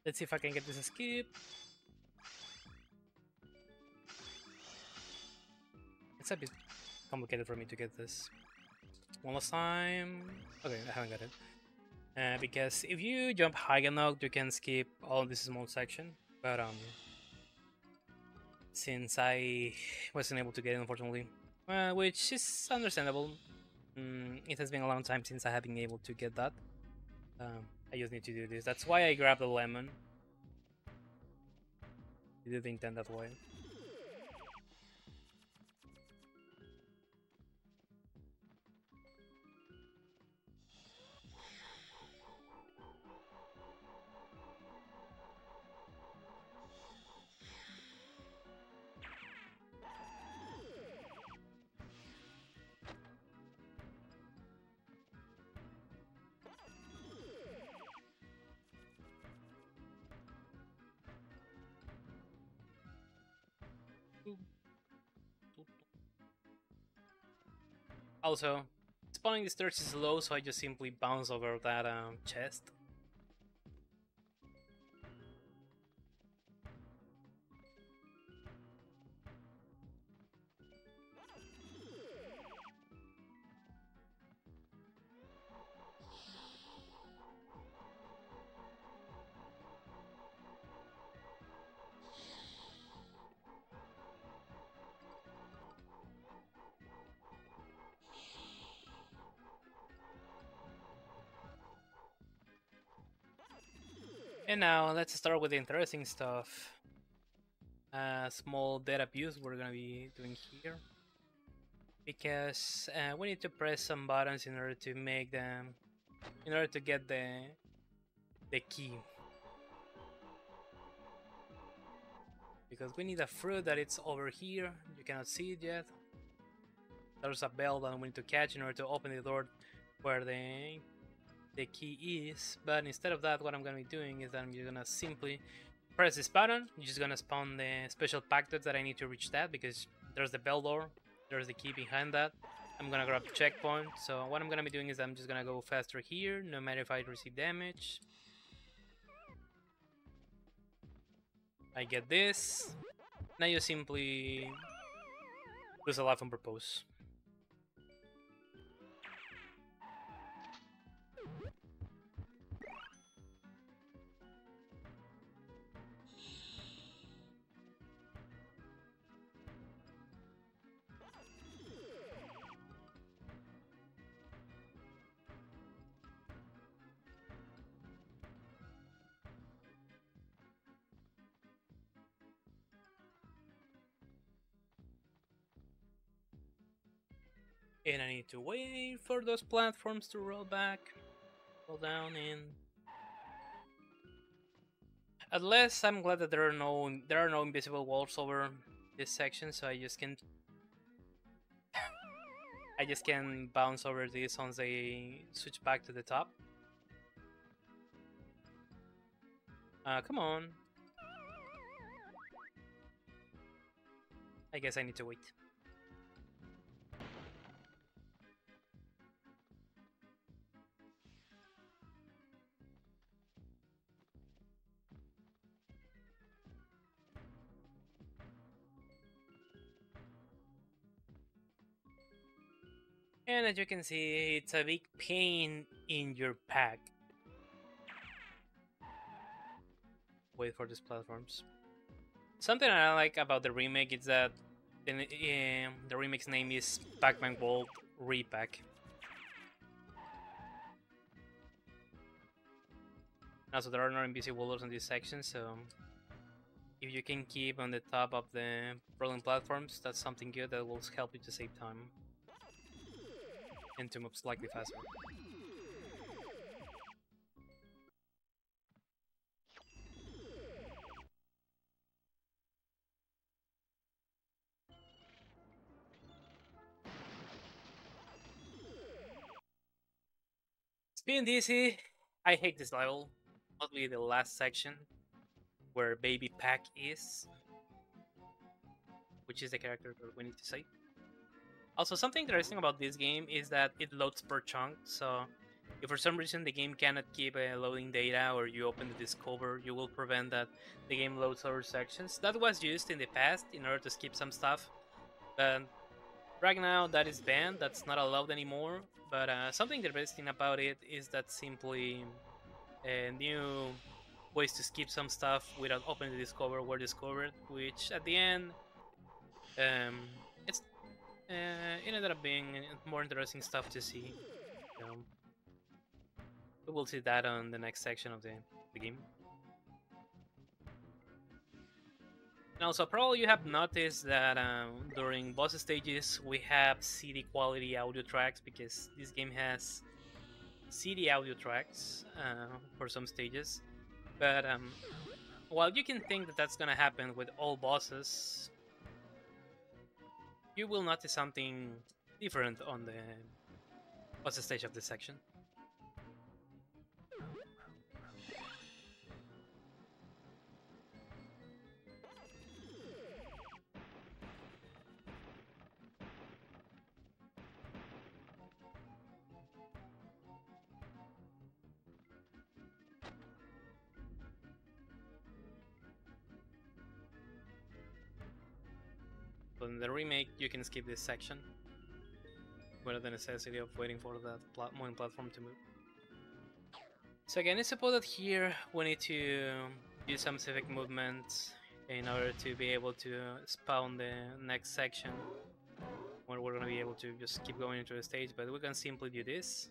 Let's see if I can get this skip. It's a bit complicated for me to get this. One last time. Okay, I haven't got it. Because if you jump high enough, you can skip all this small section. But since I wasn't able to get it, unfortunately, which is understandable. It has been a long time since I have been able to get that. I just need to do this. That's why I grabbed the lemon. I didn't intend that way. Also, spawning the stairs is low, so I just simply bounce over that chest. And now let's start with the interesting stuff. Small data abuse we're gonna be doing here, because we need to press some buttons in order to make them, in order to get the key. Because we need a fruit that it's over here. You cannot see it yet. There's a bell that we need to catch in order to open the door where the key is. But instead of that, what I'm gonna be doing is that I'm just gonna simply press this button. You're just gonna spawn the special packet that I need to reach that, because there's the bell door, there's the key behind that. I'm gonna grab the checkpoint. So what I'm gonna be doing is I'm just gonna go faster here, no matter if I receive damage. I get this. Now you simply lose a life on purpose. And I need to wait for those platforms to roll back, roll down, and at least I'm glad that there are no invisible walls over this section, so I just can bounce over this once they switch back to the top. Come on. I guess I need to wait. And as you can see, it's a big pain in your pack. Wait for these platforms. Something I like about the remake is that the remake's name is Pac-Man World Repack. Also, there are no invisible walls in this section, so if you can keep on the top of the rolling platforms, that's something good that will help you to save time and to move slightly faster. Being dizzy, I hate this level. Mostly the last section where Baby Pac is, which is the character that we need to save. Also, something interesting about this game is that it loads per chunk, so If for some reason the game cannot keep loading data or you open the Discover, you will prevent that the game loads other sections. That was used in the past in order to skip some stuff, but right now that is banned. That's not allowed anymore. But something interesting about it is that simply new ways to skip some stuff without opening the Discover were discovered, which at the end, um, it's it ended up being more interesting stuff to see. Um, we will see that on the next section of the game. And also, probably you have noticed that during boss stages we have CD quality audio tracks because this game has CD audio tracks for some stages. But while you can think that that's gonna happen with all bosses, you will notice something different on the boss stage of this section. But in the remake, you can skip this section without the necessity of waiting for that moving platform to move. So again, it's supposed that here we need to use some specific movements in order to be able to spawn the next section where we're gonna be able to just keep going into the stage, but we can simply do this.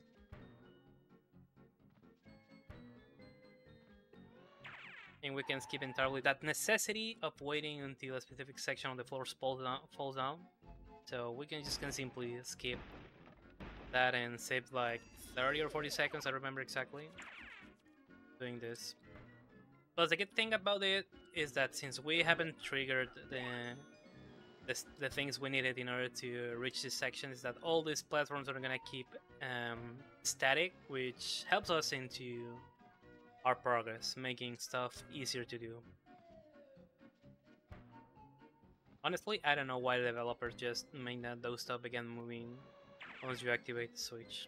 And we can skip entirely that necessity of waiting until a specific section on the floor falls down. So we can simply skip that and save like 30 or 40 seconds, I remember exactly, doing this. Plus the good thing about it is that since we haven't triggered the things we needed in order to reach this section, is that all these platforms are gonna keep static, which helps us into our progress, making stuff easier to do. Honestly, I don't know why the developers just make that those stuff begin moving once you activate the switch.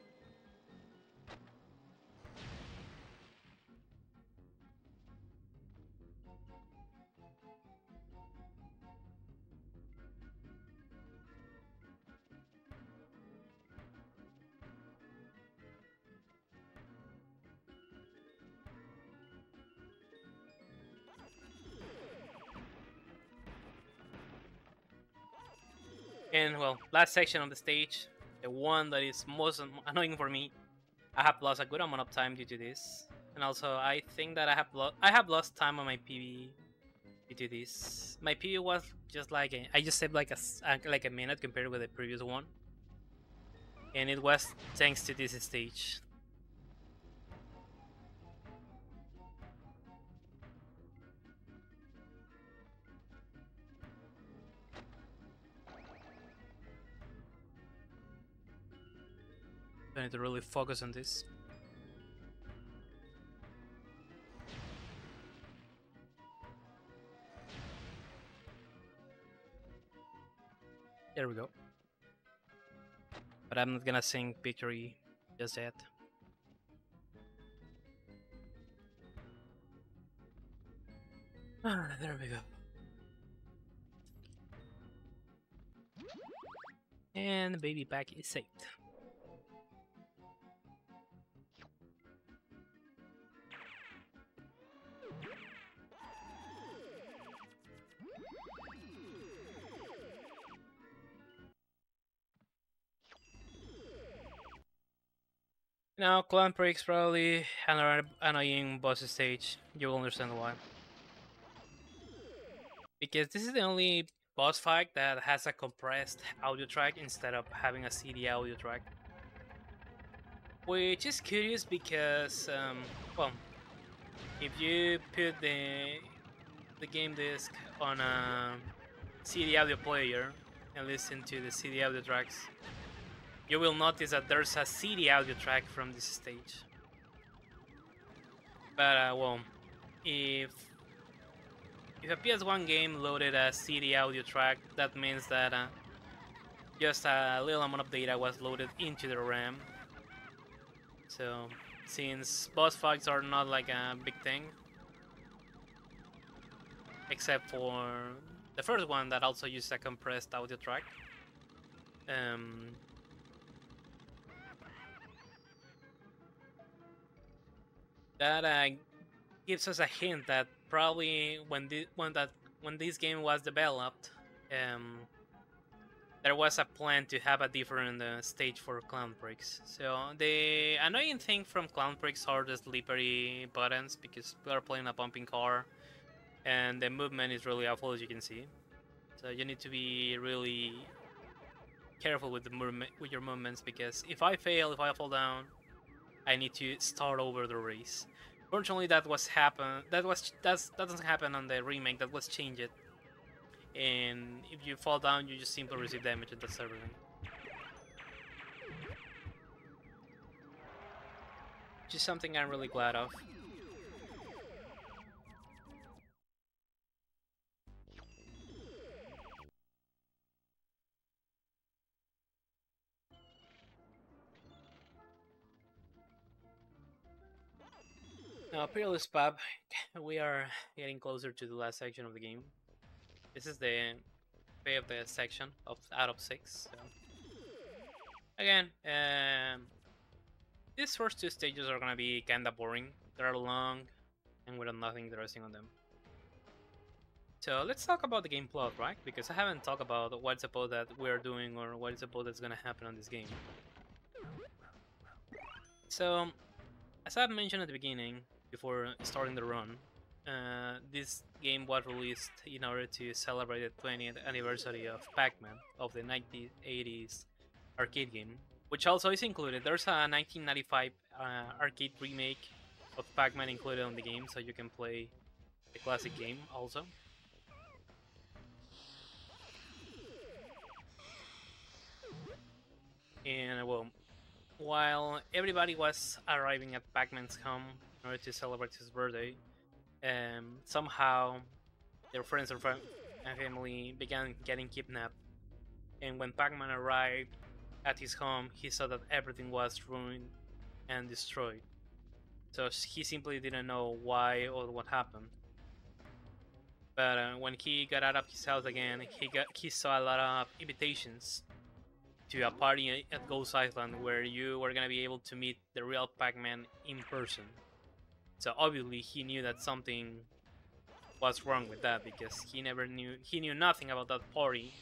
And well, last section of the stage, the one that is most annoying for me. I have lost a good amount of time due to this, and also I think that I have lost time on my PB due to this. My PB was just like I just saved like a minute compared with the previous one, and it was thanks to this stage. I need to really focus on this. There we go. But I'm not gonna sing victory just yet. There we go. And the baby pack is saved. Now, Clan Break's probably another annoying boss stage. You will understand why. Because this is the only boss fight that has a compressed audio track instead of having a CD audio track. Which is curious because, well, if you put the game disc on a CD audio player and listen to the CD audio tracks, you will notice that there's a CD audio track from this stage. But well, if a PS1 game loaded a CD audio track, that means that just a little amount of data was loaded into the RAM. So since boss fights are not like a big thing, except for the first one that also uses a compressed audio track. That gives us a hint that probably when this game was developed, there was a plan to have a different stage for clown breaks. So the annoying thing from clown breaks are the slippery buttons because we are playing a bumping car, and the movement is really awful, as you can see. So you need to be really careful with the movement, with your movements, because if I fall down, I need to start over the race. Fortunately, that doesn't happen on the remake. That was changed, and if you fall down, you just simply receive damage, and that's everything. Which is something I'm really glad of. Now, Peerless Pub, we are getting closer to the last section of the game. This is the fifth section of out of 6. So. Again, these first 2 stages are gonna be kinda boring. They're long, and we have nothing interesting on them. So let's talk about the game plot, right? Because I haven't talked about what's supposed that we're doing or what is supposed that's gonna happen on this game. So, as I've mentioned at the beginning, before starting the run, this game was released in order to celebrate the 20th anniversary of Pac-Man, of the 1980s arcade game, which also is included. There's a 1995 arcade remake of Pac-Man included on the game, so you can play the classic game also. And well, while everybody was arriving at Pac-Man's home in order to celebrate his birthday, somehow their friends and family began getting kidnapped. And when Pac-Man arrived at his home, he saw that everything was ruined and destroyed. So he simply didn't know why or what happened. But when he got out of his house again, he saw a lot of invitations to a party at Ghost Island where you were gonna be able to meet the real Pac-Man in person. So obviously he knew that something was wrong with that, because he knew nothing about that party,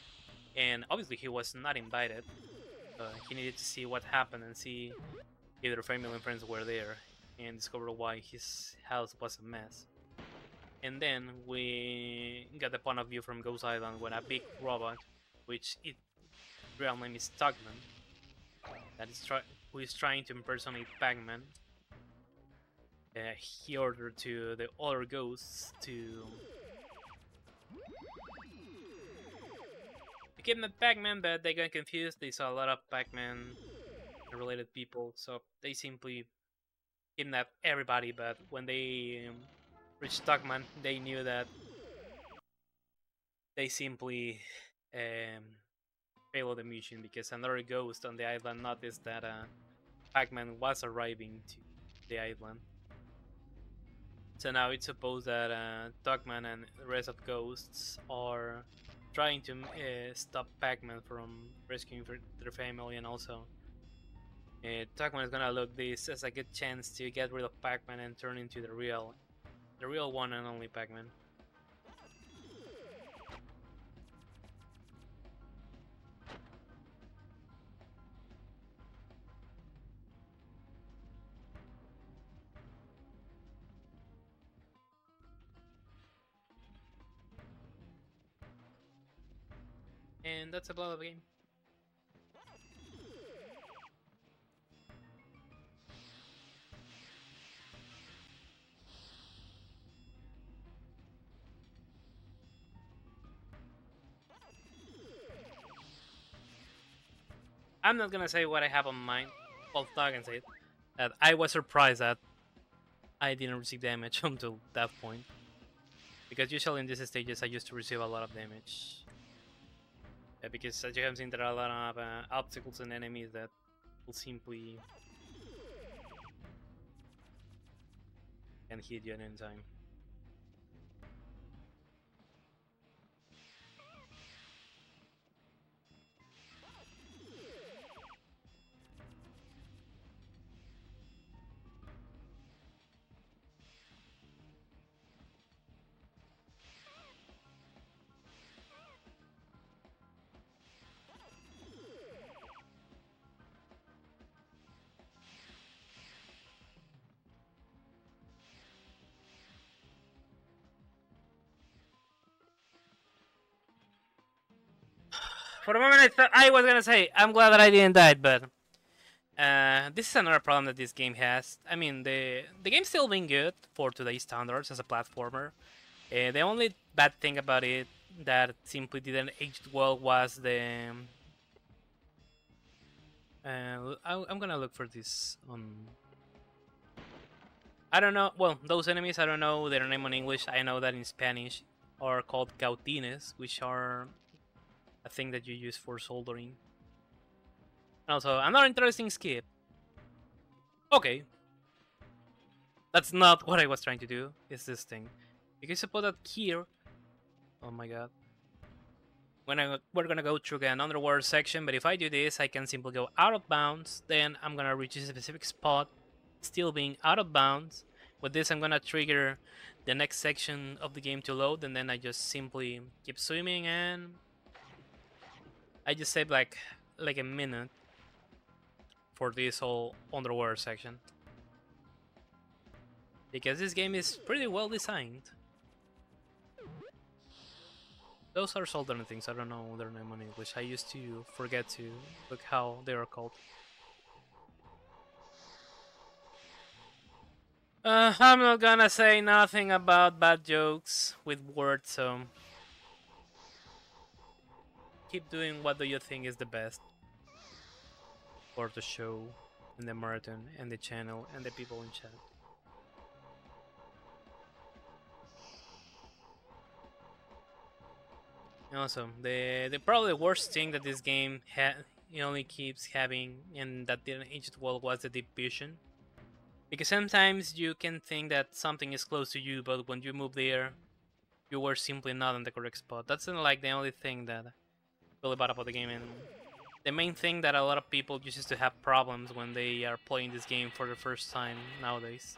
and obviously he was not invited. He needed to see what happened and see if their family and friends were there, and discover why his house was a mess. And then we got the point of view from Ghost Island when a big robot, which its real name is Tugman, who is trying to impersonate Pac-Man. He ordered to the other ghosts to kidnap Pac-Man, but they got confused. They saw a lot of Pac-Man related people, so they simply kidnapped everybody. But when they reached Tugman, they knew that they simply failed the mission, because another ghost on the island noticed that Pac-Man was arriving to the island. So now it's supposed that Tugman and the rest of ghosts are trying to stop Pac-Man from rescuing their family, and also Tugman is gonna look this as a good chance to get rid of Pac-Man and turn into the real one and only Pac-Man. And that's about the game. I'm not gonna say what I have on mind. Well, I can say it. That I was surprised that I didn't receive damage until that point. Because usually in these stages I used to receive a lot of damage. Because as you have seen, there are a lot of obstacles and enemies that will simply can hit you at any time. For a moment, I thought I was gonna say I'm glad that I didn't die, but this is another problem that this game has. I mean, the game's still being good for today's standards as a platformer. The only bad thing about it that simply didn't age well was the. I'm gonna look for this on. I don't know. Well, those enemies, I don't know their name in English. I know that in Spanish are called cautines, which are a thing that you use for soldering. Also, another interesting skip. Okay. That's not what I was trying to do, is this thing. You can suppose that here... Oh my god. We're gonna go through an underwater section, but if I do this, I can simply go out of bounds. Then I'm gonna reach a specific spot, still being out of bounds. With this, I'm gonna trigger the next section of the game to load, and then I just simply keep swimming, and I just save like a minute for this whole underwater section. Because this game is pretty well designed. Those are soldering things, I don't know their name in English. I used to forget to look how they are called. I'm not gonna say nothing about bad jokes with words, so... Keep doing what do you think is the best for the show, and the marathon, and the channel, and the people in chat. Also, the probably the worst thing that this game only keeps having, and that didn't age well, was the deep vision. Because sometimes you can think that something is close to you, but when you move there, you were simply not in the correct spot. That's like the only thing that really bad about the game, and the main thing that a lot of people uses to have problems when they are playing this game for the first time nowadays.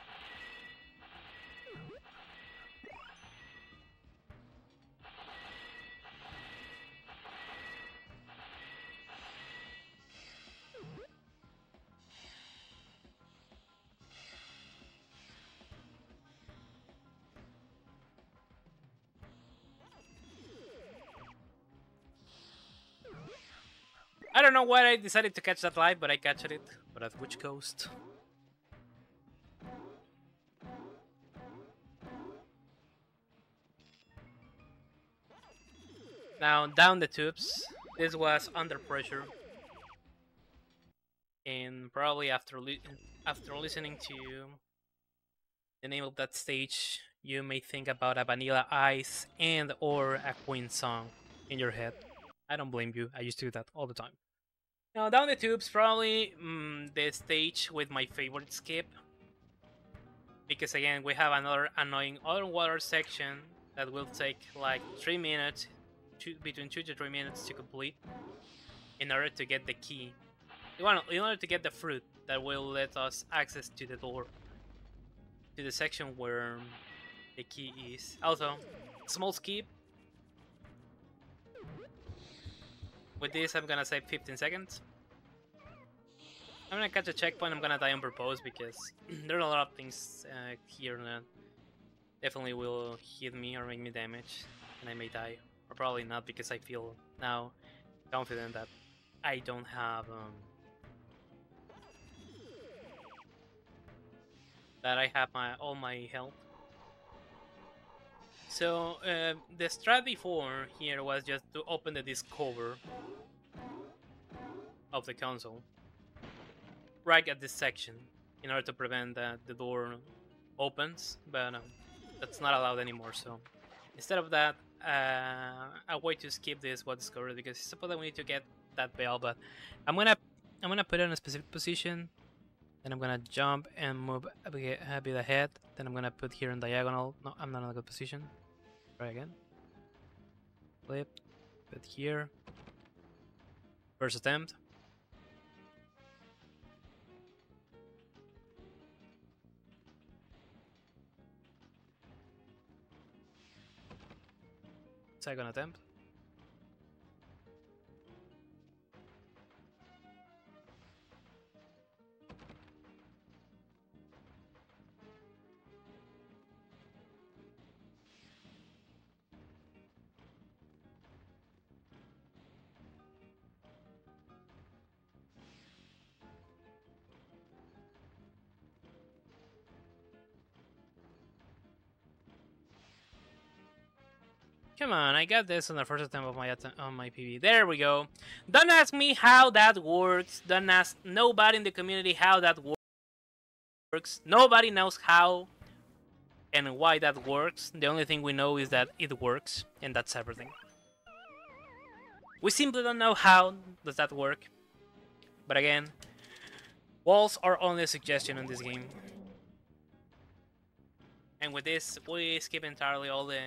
I don't know why I decided to catch that live, but I catched it. But at which coast? Now, down the tubes. This was under pressure. And probably after listening to the name of that stage, you may think about a Vanilla Ice and or a Queen song in your head. I don't blame you, I used to do that all the time. Now, down the tubes, probably the stage with my favorite skip. Because again, we have another annoying underwater section that will take like 3 minutes, between 2 to 3 minutes to complete, in order to get the key. In order to get the fruit that will let us access to the door, to the section where the key is. Also, small skip. With this, I'm gonna save 15 seconds. I'm gonna catch a checkpoint. I'm gonna die on purpose because there are a lot of things here that definitely will hit me or make me damage, and I may die. Or probably not, because I feel now confident that I don't have all my health. So the strat before here was just to open the disc cover of the console right at this section in order to prevent that the door opens, but that's not allowed anymore. So instead of that, a way to skip this was discovered, because suppose that we need to get that bell, but I'm gonna put it in a specific position Then I'm gonna jump and move a bit ahead. Then I'm gonna put here in diagonal. No, I'm not in a good position. Try again. Flip. Put here. First attempt. Second attempt. Come on, I got this on the first attempt of my PB. There we go. Don't ask me how that works. Don't ask nobody in the community how that works. Nobody knows how and why that works. The only thing we know is that it works, and that's everything. We simply don't know how does that work. But again, walls are only a suggestion in this game. And with this, we skip entirely all the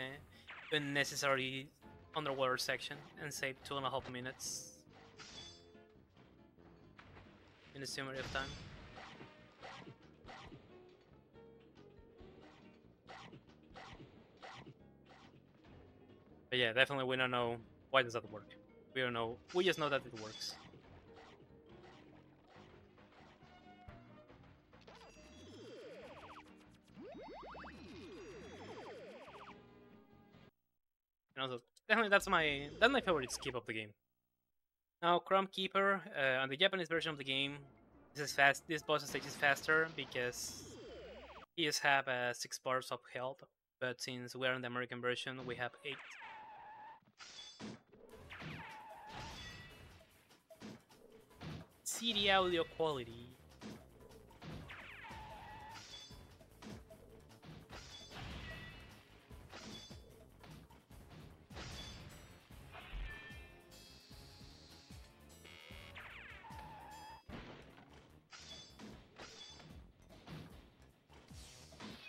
unnecessary underwater section and save 2.5 minutes in a summary of time. But yeah, definitely we don't know why does that work. We don't know. We just know that it works. And also, definitely that's my favorite skip of the game. Now, Chrome Keeper, on the Japanese version of the game, this boss stage is faster because he just have 6 bars of health, but since we are in the American version, we have 8. See the audio quality.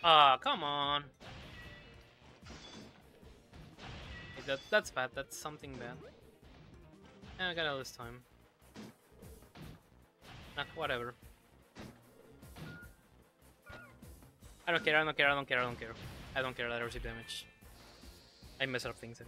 Ah, come on. That's bad. That's something bad. I got all this time. Nah, whatever. I don't care, I don't care, I don't care, I don't care. I don't care that I receive damage. I mess up things.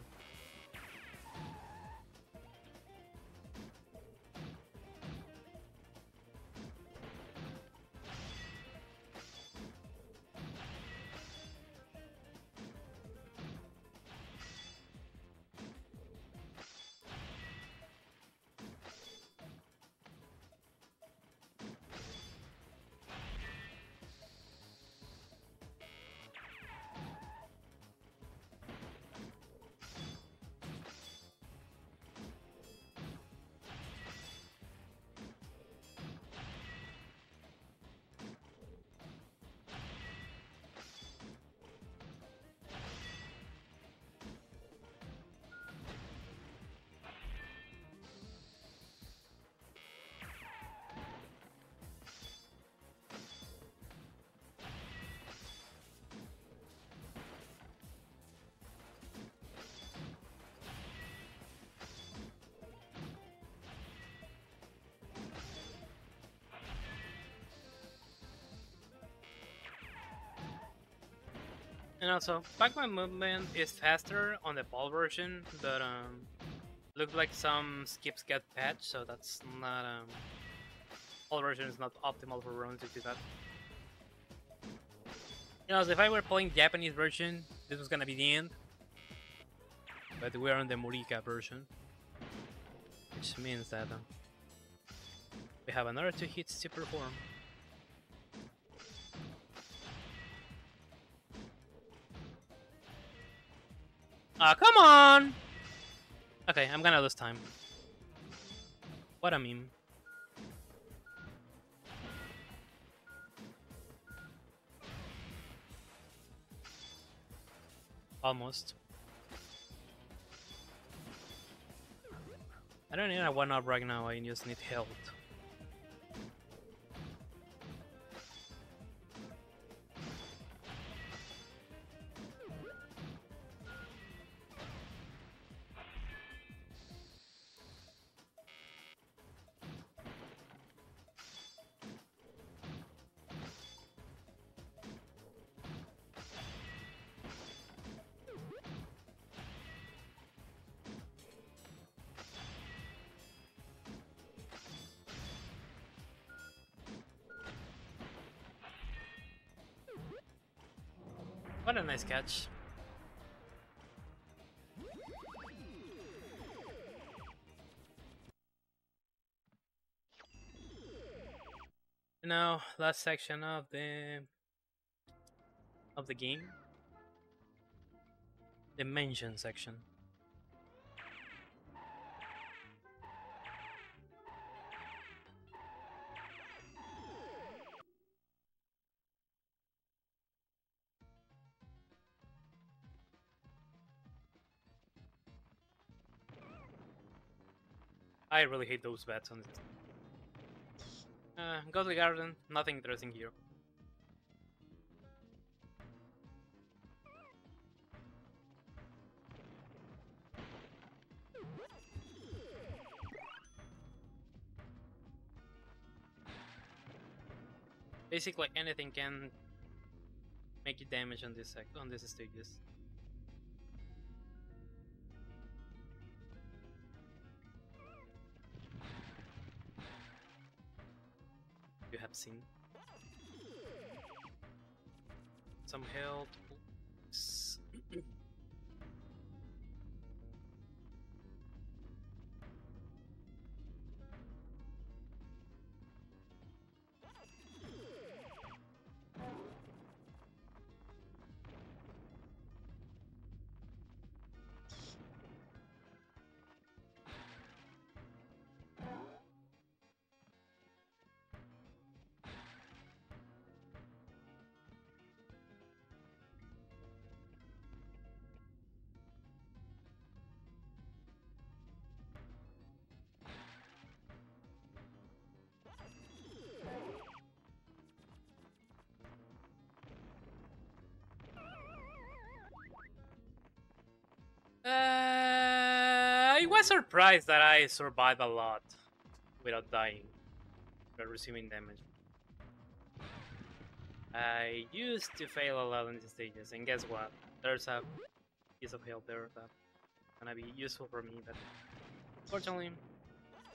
And also, Pac-Man movement is faster on the ball version, but looks like some skips get patched, so that's not ball version is not optimal for runs to do that. You know, so if I were playing Japanese version, this was gonna be the end. But we're on the Murica version, which means that we have another 2 hits to perform. Ah, come on! Okay, I'm gonna lose time. What a meme. Almost. I don't need a 1-up right now, I just need health. What a nice catch. Now, last section of the game. Dimension section. I really hate those bats on this. Godly Garden, nothing interesting here. Basically, anything can make you damage on this stages. You have seen some health. Oops. I was surprised that I survived a lot without dying, but receiving damage. I used to fail a lot in these stages, and guess what? There's a piece of health there that's gonna be useful for me, but fortunately,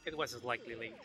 it was slightly late.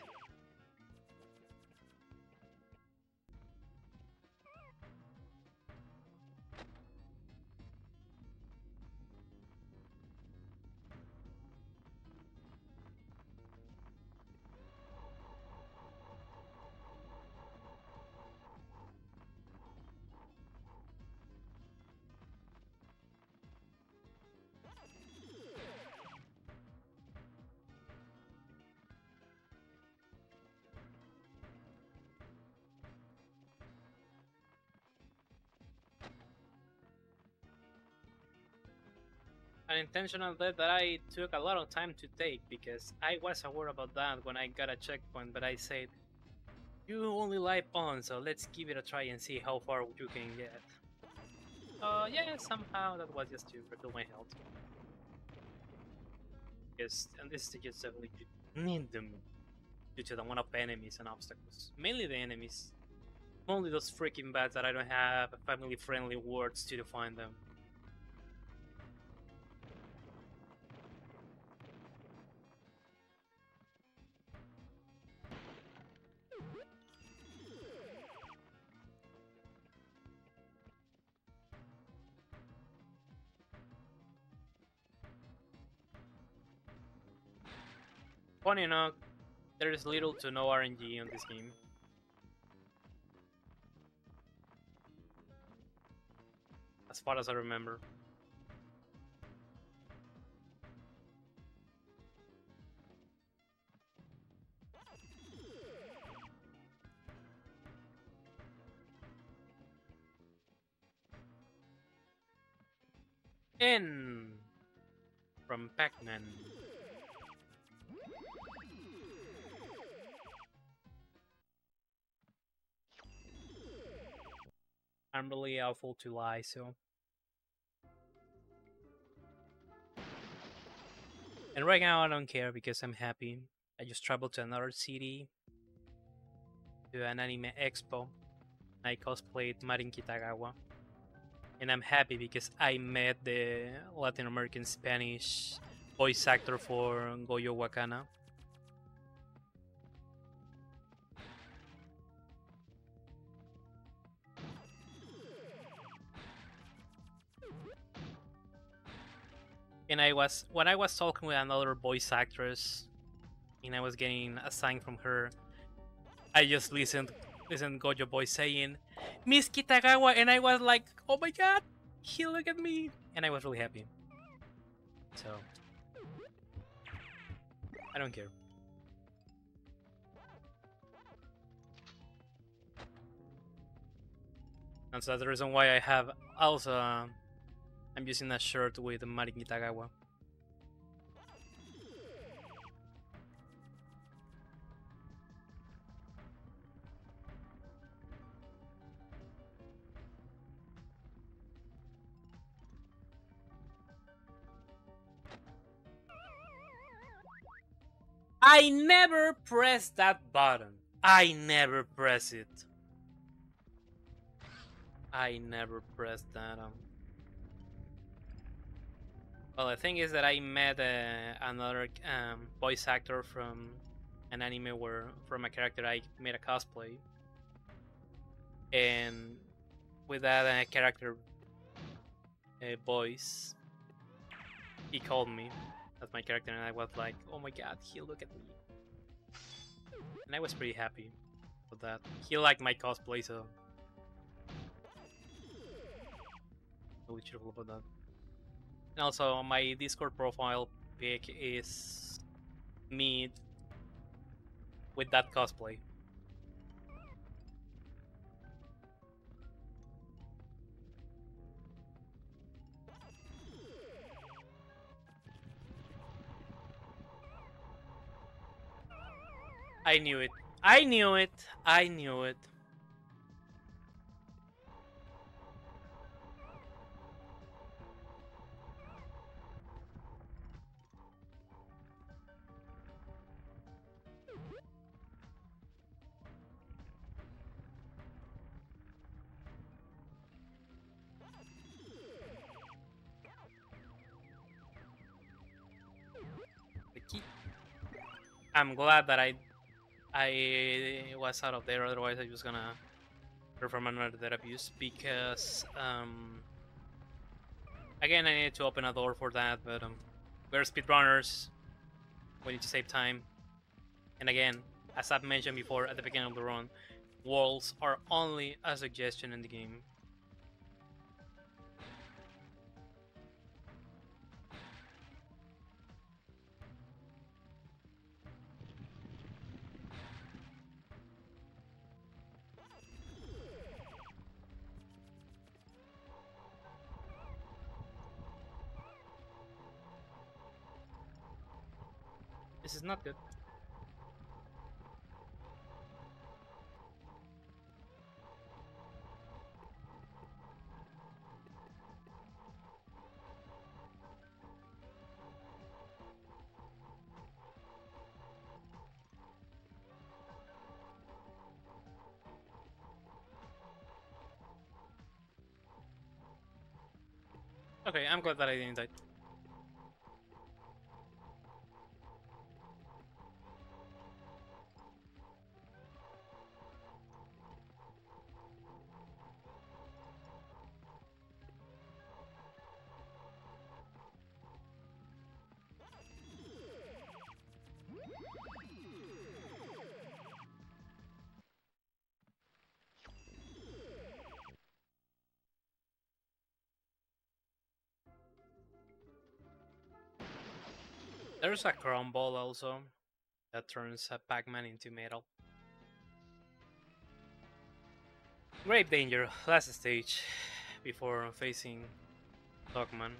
An intentional death that I took a lot of time to take because I was aware about that when I got a checkpoint, but I said, you only live on, so let's give it a try and see how far you can get. Yeah, somehow that was just to refill my health. Because, and this stage is definitely you need them due to the amount of enemies and obstacles. Mainly the enemies. Only those freaking bats that I don't have family-friendly words to define them. Funny enough, there is little to no RNG on this game. As far as I remember. N from Pac-Man. I'm really awful to lie, so. And right now I don't care because I'm happy. I just traveled to another city, to an anime expo. I cosplayed Marin Kitagawa. And I'm happy because I met the Latin American Spanish voice actor for Goyo Wakana. And when I was talking with another voice actress, and I was getting a sign from her, I just listened Gojo Boy saying, "Miss Kitagawa," and I was like, "Oh my god, he look at me," and I was really happy. So I don't care. And so that's the reason why I have also I'm using a shirt with Mari Kitagawa. I never press that button. I never press it. I never pressed that. Well, the thing is that I met another voice actor from an anime where, from a character I made a cosplay, and with that character voice, he called me as my character, and I was like, "Oh my god, he look at me," and I was pretty happy with that. He liked my cosplay, so really cheerful about that. And also, my Discord profile pic is me with that cosplay. I knew it. I knew it. I knew it. The key. I'm glad that I was out of there. Otherwise, I was gonna perform another dead abuse because again, I need to open a door for that. But we're speedrunners. We need to save time. And again, as I've mentioned before at the beginning of the run, walls are only a suggestion in the game. This is not good. Okay, I'm glad that I didn't die. There's a crumble also that turns a Pac-Man into metal. Grave danger, last stage before facing Dogman.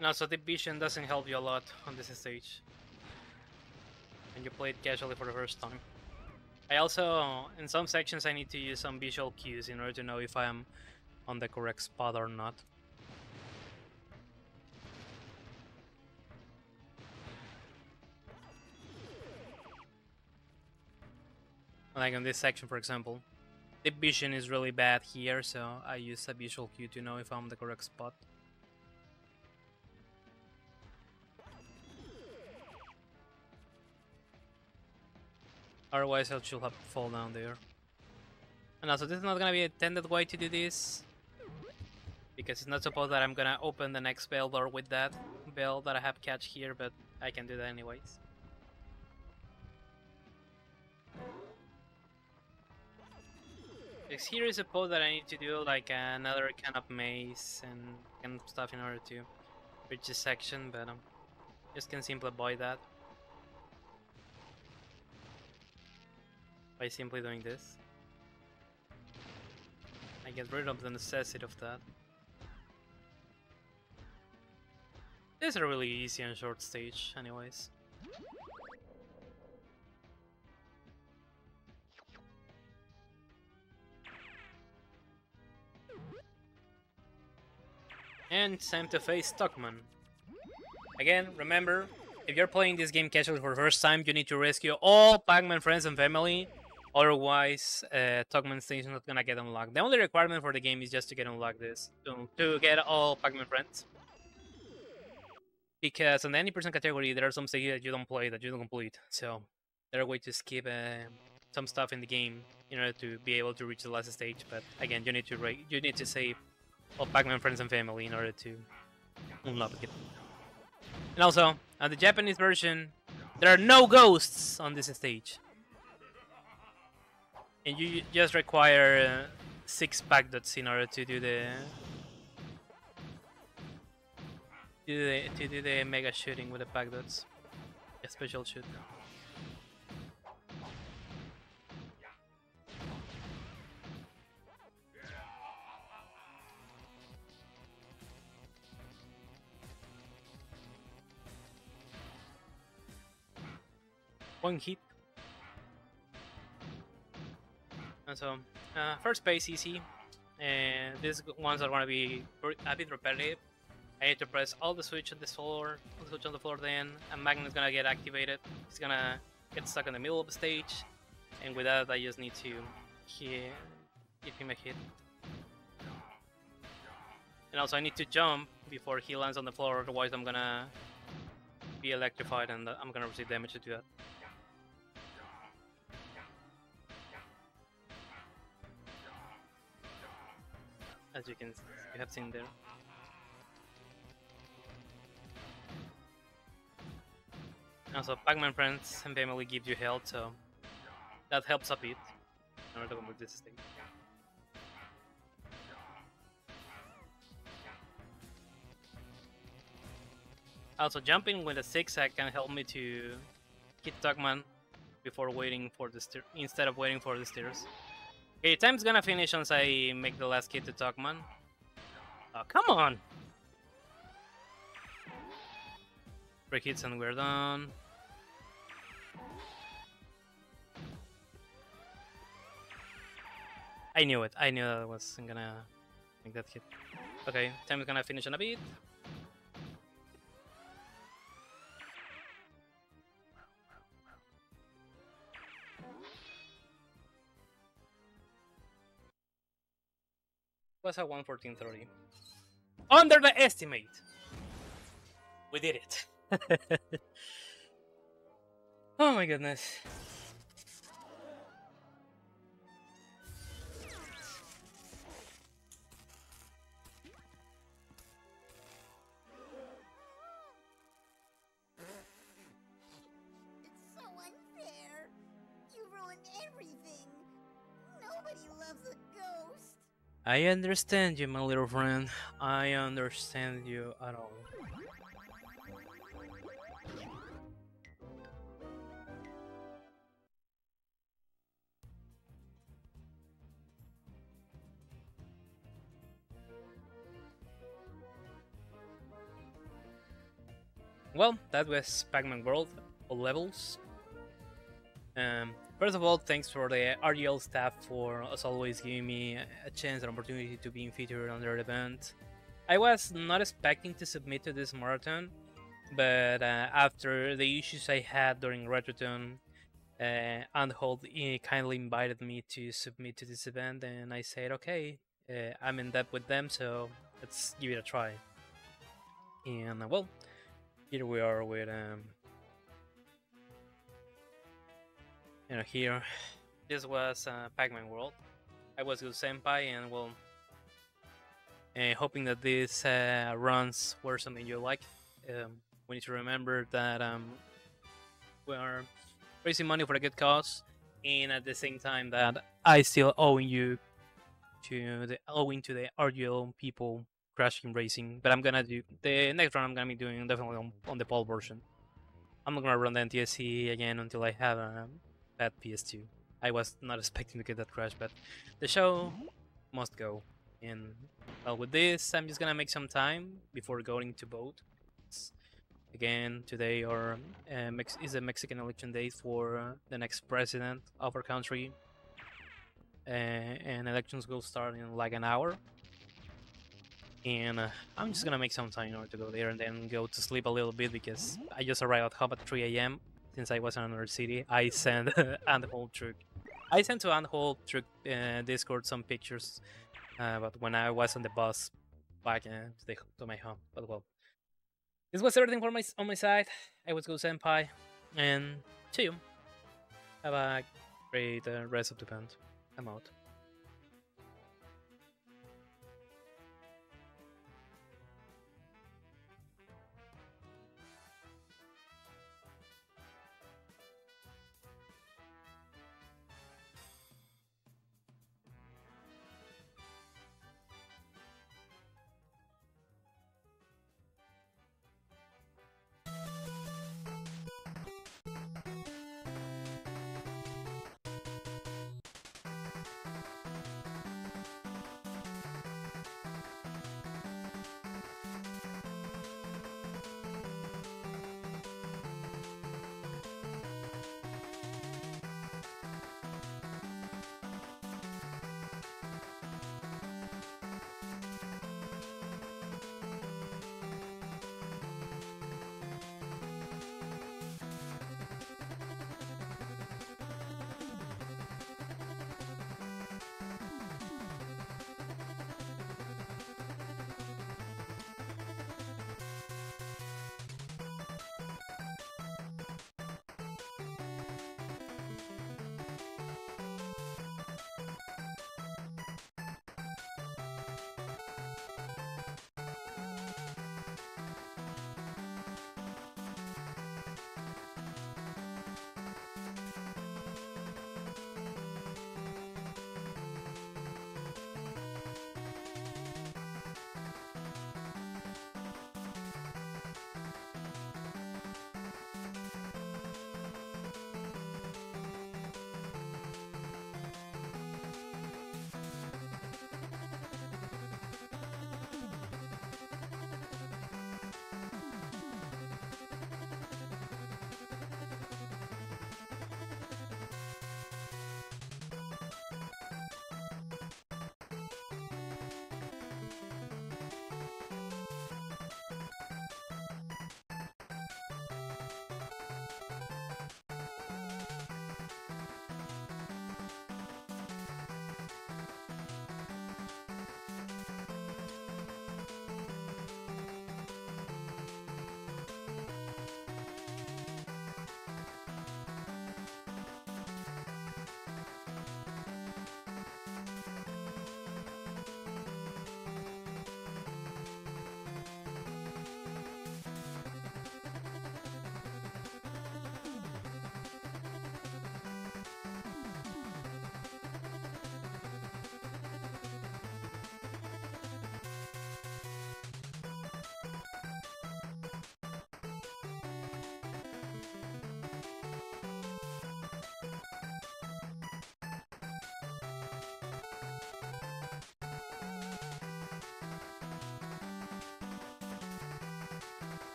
Now, so the vision doesn't help you a lot on this stage, and you play it casually for the first time. I also, in some sections, I need to use some visual cues in order to know if I am on the correct spot or not. Like in this section, for example, the vision is really bad here, so I use a visual cue to know if I'm on the correct spot. Otherwise, I should have to fall down there. And also, this is not gonna be a intended way to do this, because it's not supposed that I'm gonna open the next bell door with that bell that I have catch here, but I can do that anyways. Because here is supposed that I need to do like another kind of maze and kind of stuff in order to reach this section, but just can simply avoid that by simply doing this. I get rid of the necessity of that. This is a really easy and short stage, anyways. And it's time to face Stockman. Again, remember, if you're playing this game casually for the first time, you need to rescue all Pac-Man friends and family. Otherwise, Stockman station is not gonna get unlocked. The only requirement for the game is just to get unlocked this, to get all Pac-Man friends. Because on the any person category, there are some stages that you don't play, that you don't complete. So there are ways to skip some stuff in the game in order to be able to reach the last stage. But again, you need to save all Pac-Man friends and family in order to unlock it. And also, on the Japanese version, there are no ghosts on this stage. And you just require 6 pack dots in order to do the mega shooting with the pack dots. A special shoot. One hit. And so, first base easy, and these ones are gonna be a bit repetitive. I need to press all the switch on the floor, then a magnet is gonna get activated. It's gonna get stuck in the middle of the stage, and with that, I just need to give him a hit. And also, I need to jump before he lands on the floor, otherwise I'm gonna be electrified and I'm gonna receive damage to do that. As you have seen there. Also, Pac-Man friends and family give you health, so that helps a bit in order to complete this stage. Also, jumping with a zigzag can help me to hit Pac-Man before waiting for the instead of waiting for the stairs. Okay, time's gonna finish once I make the last hit to Pac-Man. Oh, come on! 3 hits and we're done. I knew it. I knew that I wasn't gonna make that hit. Okay, time is gonna finish in a bit. Was a 1:14:30. Under the estimate! We did it. Oh my goodness. It's so unfair. You ruined everything. Nobody loves a ghost. I understand you, my little friend. I understand you at all. Well, that was Pac-Man World, all levels. First of all, thanks for the RGL staff for, as always, giving me a chance and opportunity to be featured on their event. I was not expecting to submit to this marathon, but after the issues I had during Retroton, Unhold kindly invited me to submit to this event, and I said, okay, I'm in debt with them, so let's give it a try. And well, here we are with here. This was Pac-Man World. I was GhostSenpai, and well, hoping that these runs were something you like. We need to remember that we are raising money for a good cause, and at the same time that I still owing you to the RGL people crashing racing. But I'm gonna do the next run. I'm gonna be doing definitely on the pole version. I'm not gonna run the NTSC again until I have a bad PS2. I was not expecting to get that crash, but the show must go. And well, with this, I'm just gonna make some time before going to vote. Again, today is a Mexican election day for the next president of our country, and elections will start in like an hour. And I'm just gonna make some time in order to go there and then go to sleep a little bit because I just arrived at home at 3 a.m. Since I was in another city. I sent Anthold Truck. I sent to Anthold Truck Discord some pictures, but when I was on the bus back to my home. But well, this was everything for on my side. I was GhostSenpai, and see you. Have a great rest of the band. I'm out.